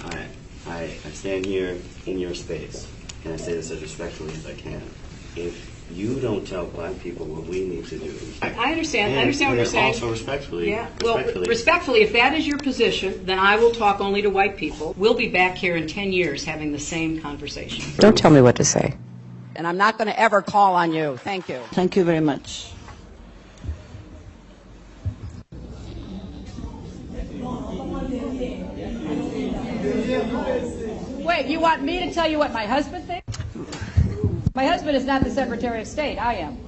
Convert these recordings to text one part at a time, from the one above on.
I stand here in your space, and I say this as respectfully as I can. If you don't tell black people what we need to do, I understand what you're saying. Also respectfully. Yeah. Respectfully, if that is your position, then I will talk only to white people. We'll be back here in 10 years having the same conversation. Don't tell me what to say. And I'm not going to ever call on you. Thank you. Thank you very much. Wait, you want me to tell you what my husband thinks? My husband is not the Secretary of State. I am.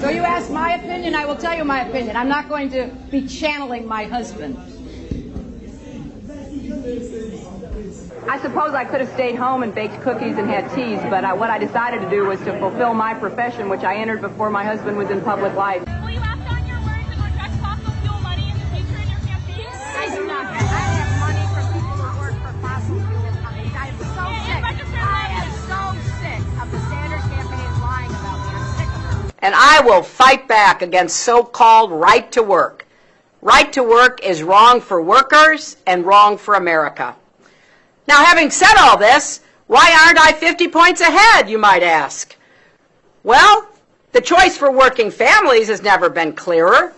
So you ask my opinion, I will tell you my opinion. I'm not going to be channeling my husband. I suppose I could have stayed home and baked cookies and had teas, but what I decided to do was to fulfill my profession, which I entered before my husband was in public life. Will you act on your words and reject fossil fuel money in the future in your campaign? I do not. I have money from people who work for fossil fuel companies. I am so sick. I am so sick of the Sanders campaign lying about me. I'm sick of it. And I will fight back against so-called right to work. Right to work is wrong for workers and wrong for America. Now, having said all this, why aren't I 50 points ahead, you might ask? Well, the choice for working families has never been clearer.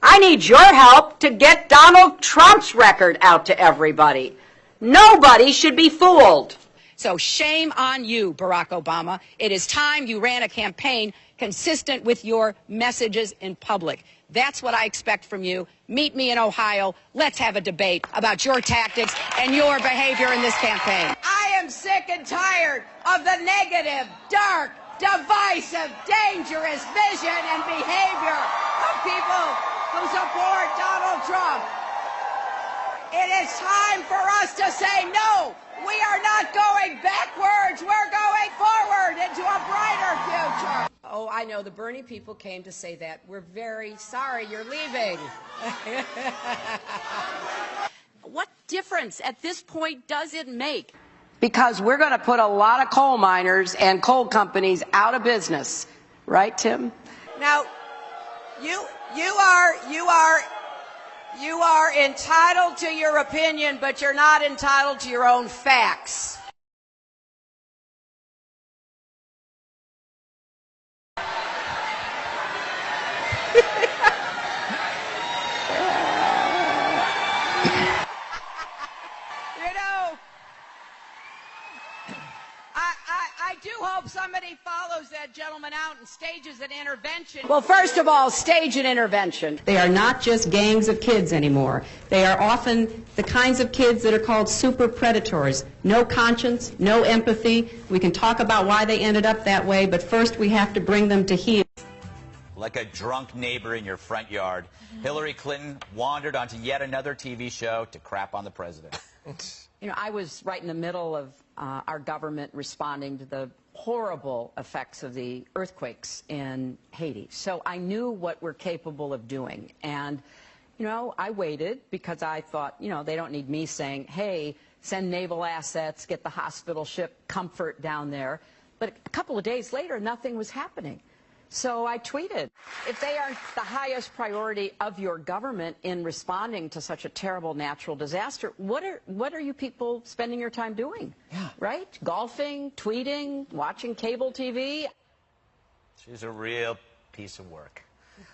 I need your help to get Donald Trump's record out to everybody. Nobody should be fooled. So shame on you, Barack Obama. It is time you ran a campaign consistent with your messages in public. That's what I expect from you. Meet me in Ohio. Let's have a debate about your tactics and your behavior in this campaign. I am sick and tired of the negative, dark, divisive, dangerous vision and behavior of people who support Donald Trump. It is time for us to say no. We are not going backwards. We're going forward into a brighter future. Oh, I know. The Bernie people came to say that. We're very sorry you're leaving. What difference at this point does it make? Because we're going to put a lot of coal miners and coal companies out of business. Right, Tim? Now, you are entitled to your opinion, but you're not entitled to your own facts. I do hope somebody follows that gentleman out and stages an intervention. Well, first of all, stage an intervention. They are not just gangs of kids anymore. They are often the kinds of kids that are called super predators. No conscience, no empathy. We can talk about why they ended up that way, but first we have to bring them to heel. Like a drunk neighbor in your front yard, Hillary Clinton wandered onto yet another TV show to crap on the president. You know, I was right in the middle of our government responding to the horrible effects of the earthquakes in Haiti. So I knew what we're capable of doing. And, you know, I waited because I thought, you know, they don't need me saying, hey, send naval assets, get the hospital ship Comfort down there. But a couple of days later, nothing was happening. So I tweeted, if they aren't the highest priority of your government in responding to such a terrible natural disaster, what are you people spending your time doing? Yeah. Right? Golfing, tweeting, watching cable TV? She's a real piece of work.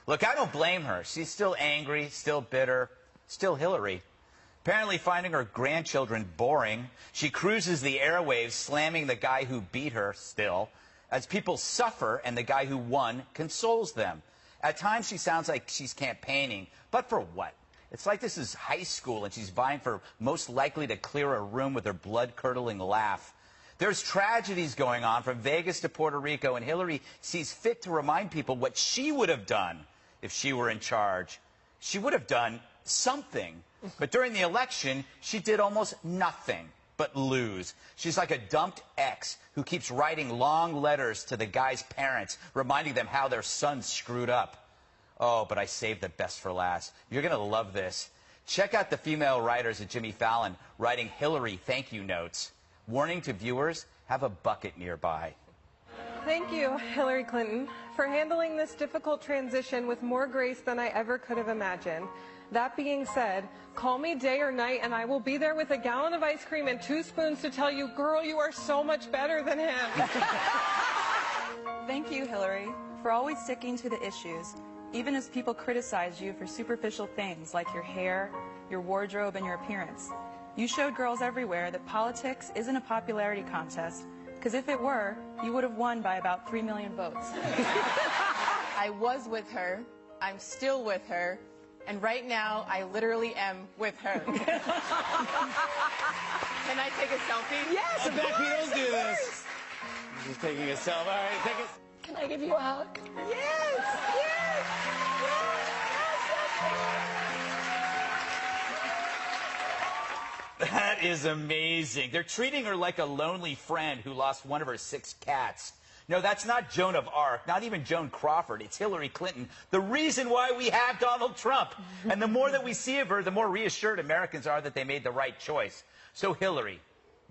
Look, I don't blame her. She's still angry, still bitter, still Hillary. Apparently finding her grandchildren boring, she cruises the airwaves slamming the guy who beat her still, as people suffer and the guy who won consoles them. At times she sounds like she's campaigning, but for what? It's like this is high school and she's vying for most likely to clear a room with her blood-curdling laugh. There's tragedies going on from Vegas to Puerto Rico, and Hillary sees fit to remind people what she would have done if she were in charge. She would have done something. But during the election, she did almost nothing but lose. She's like a dumped ex who keeps writing long letters to the guy's parents, reminding them how their son screwed up. Oh, but I saved the best for last. You're going to love this. Check out the female writers at Jimmy Fallon writing Hillary thank you notes. Warning to viewers, have a bucket nearby. Thank you, Hillary Clinton, for handling this difficult transition with more grace than I ever could have imagined. That being said, call me day or night and I will be there with a gallon of ice cream and 2 spoons to tell you, girl, you are so much better than him. Thank you, Hillary, for always sticking to the issues, even as people criticize you for superficial things like your hair, your wardrobe, and your appearance. You showed girls everywhere that politics isn't a popularity contest, because if it were, you would have won by about 3 million votes. I was with her, I'm still with her, and right now I literally am with her. Can I take a selfie? Yes, of course, don't do this. She's taking a selfie. All right, take it. Can I give you a hug? That is amazing. They're treating her like a lonely friend who lost one of her 6 cats. No, that's not Joan of Arc, not even Joan Crawford. It's Hillary Clinton, the reason why we have Donald Trump. And the more that we see of her, the more reassured Americans are that they made the right choice. So, Hillary,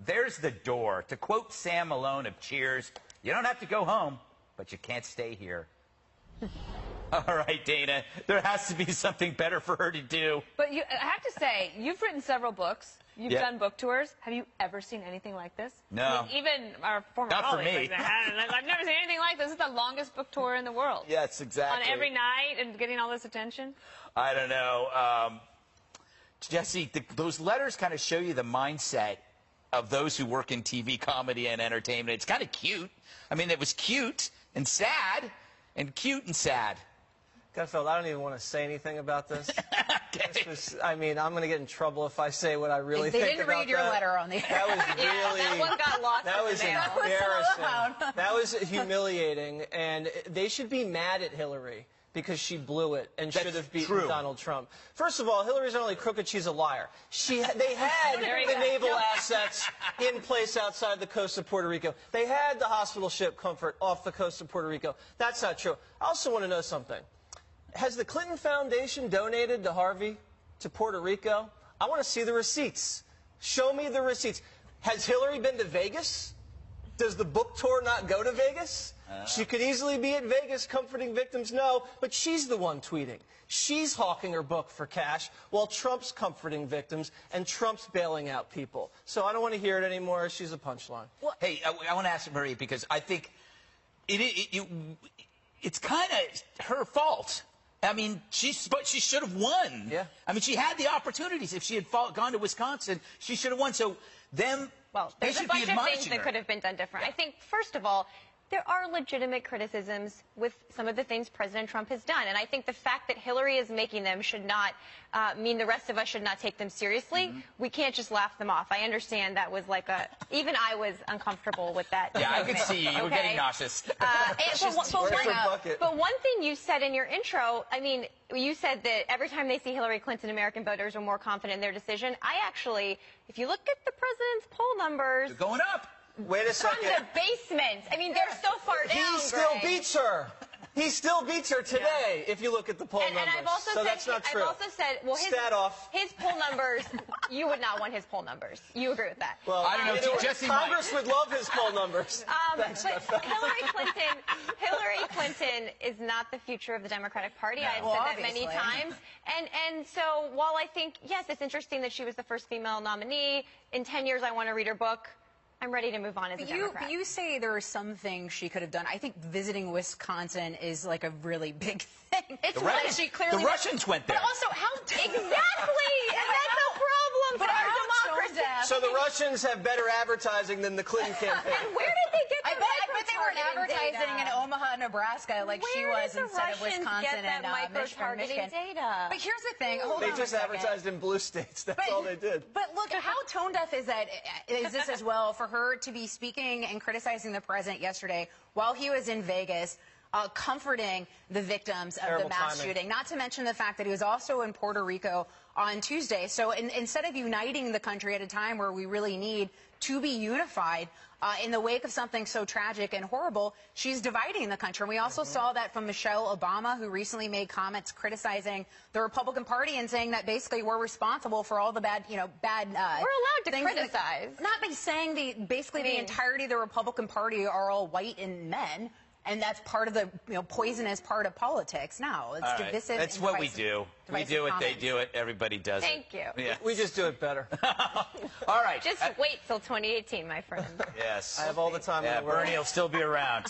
there's the door. To quote Sam Malone of Cheers, you don't have to go home, but you can't stay here. All right, Dana, there has to be something better for her to do. But I have to say, you've written several books. You've done book tours. Have you ever seen anything like this? No. I mean, even our former Not for colleagues. me. I've never seen anything like this. This is the longest book tour in the world. Yes, exactly. On every night and getting all this attention. I don't know. Jesse, those letters kind of show you the mindset of those who work in TV, comedy, and entertainment. It's kind of cute. I mean, it was cute and sad, and cute and sad. Gutfeld, I don't even want to say anything about this. I mean, I'm going to get in trouble if I say what I really think about that. They didn't read your letter on the air. That was really... that one got lost That was in the mail. embarrassing. That was humiliating, and they should be mad at Hillary because she blew it and should have beaten Donald Trump. First of all, Hillary's not only crooked, she's a liar. They had the naval assets in place outside the coast of Puerto Rico. They had the hospital ship Comfort off the coast of Puerto Rico. That's not true. I also want to know something. Has the Clinton Foundation donated to Harvey to Puerto Rico? I want to see the receipts. Show me the receipts. Has Hillary been to Vegas? Does the book tour not go to Vegas? She could easily be at Vegas comforting victims, no, but she's the one tweeting. She's hawking her book for cash while Trump's comforting victims and Trump's bailing out people. So I don't want to hear it anymore. She's a punchline. Well, hey, I want to ask Marie because I think it's kind of her fault. I mean, she should have won. Yeah. I mean, she had the opportunities. If she had gone to Wisconsin, she should have won. So them, well, they there's should a bunch be of admonishing things that her. could have been done different. I think, first of all, there are legitimate criticisms with some of the things President Trump has done. And I think the fact that Hillary is making them should not mean the rest of us should not take them seriously. We can't just laugh them off. I understand that was like even I was uncomfortable with that. Yeah, movement. I could see you. You were getting nauseous. But one thing you said in your intro, I mean, you said that every time they see Hillary Clinton, American voters are more confident in their decision. I actually, if you look at the president's poll numbers, they're going up. Wait a second. From the basement. I mean, they're so far down. He still Greg. beats her. He still beats her today, if you look at the poll numbers. And I've also said, that's not true. I've also said, well, his poll numbers, you would not want his poll numbers. You agree with that? Well, I don't know. Jesse Congress would love his poll numbers. But Hillary Clinton is not the future of the Democratic Party. I've said that many times. And so while I think, yes, it's interesting that she was the first female nominee, in 10 years I want to read her book. I'm ready to move on as a Democrat. You say there are some things she could have done. I think visiting Wisconsin is like a really big thing. It's the Russians went there. But also, how exactly, and that's a problem for our democracy. So the Russians have better advertising than the Clinton campaign. And where did they get I bet they weren't advertising in Omaha, Nebraska, like she was instead of Wisconsin and Michigan. Data? But here's the thing. Hold They on just a second. advertised in blue states. That's all they did. But look, how tone deaf is this as well for her to be speaking and criticizing the president yesterday while he was in Vegas, comforting the victims of the mass shooting, not to mention the fact that he was also in Puerto Rico on Tuesday. So instead of uniting the country at a time where we really need to be unified in the wake of something so tragic and horrible, she's dividing the country. And we also saw that from Michelle Obama, who recently made comments criticizing the Republican Party and saying that basically we're responsible for all the bad, we're allowed to criticize. Not by saying basically the entirety of the Republican Party are all white and men. And that's part of the poisonous part of politics now. It's divisive. That's what we do. We do it, they do it, everybody does Thank it. you. Yeah. We just do it better. All right. Just wait till 2018, my friend. Yes. I have all the time in the world. Bernie will still be around.